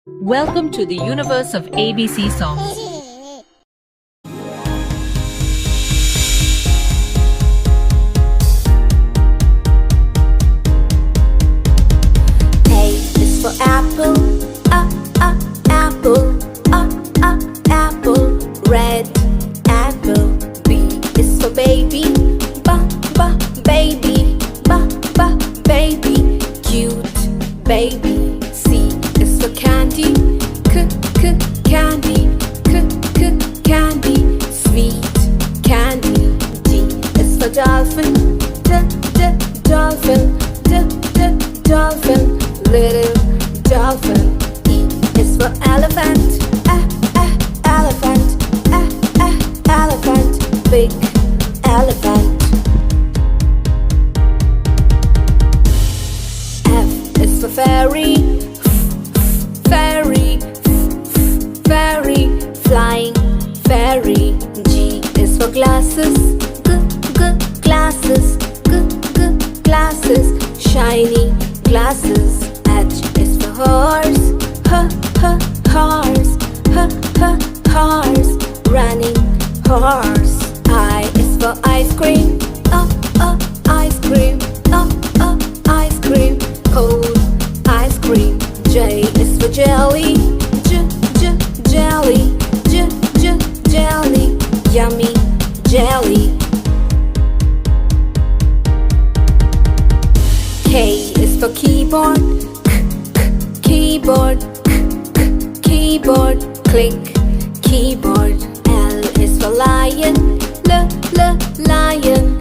Welcome to the universe of ABC songs. A is for apple, apple, apple, red apple. B is for baby, baby, baby, cute baby. C is for candy, candy, candy, sweet candy. D is for dolphin, dolphin, dolphin, little dolphin. E is for elephant, elephant, elephant, big elephant. F is for fairy, fairy, fairy, flying fairy. G is for glasses, glasses, glasses, shiny glasses. H is for horse, horse, horse, running horse. I is for ice cream, ice cream, ice cream, cold ice cream. J is for jelly, jelly, jelly, yummy jelly. K is for keyboard, keyboard, keyboard, click keyboard. L is for lion, lion,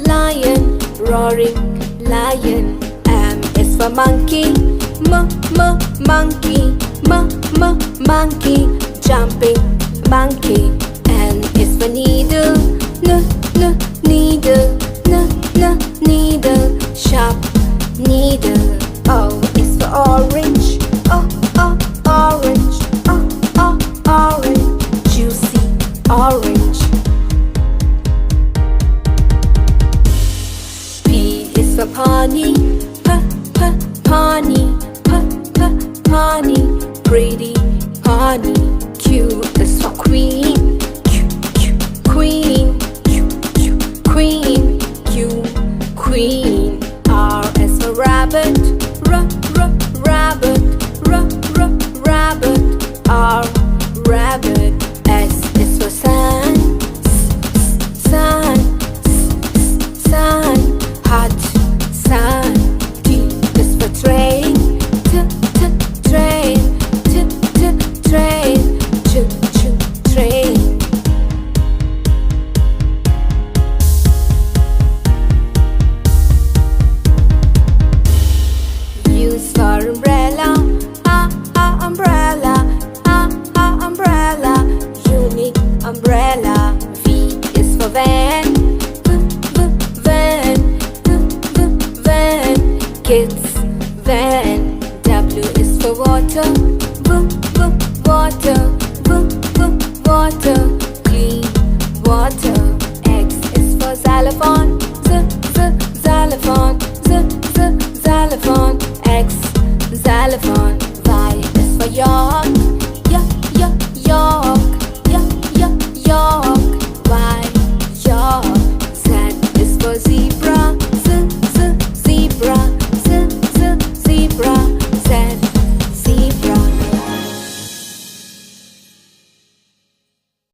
lion, roaring lion. M is for monkey, monkey, monkey, jumping monkey. N is for needle, needle, needle, sharp needle. O is for orange, orange, orange, juicy orange. P is for pony, pony, pony, pretty pony. Q is for queen, queen, queen, queen. R is for rabbit, rabbit, rabbit, R, rabbit. S is for sun, sun, sun, hot sun. T is for train, train, train, train. Use for umbrella, umbrella, umbrella, unique umbrella. V is for van, van, van, kids van. W is for water, water, water, clean water. X is for xylophone, xylophone, xylophone, X, xylophone.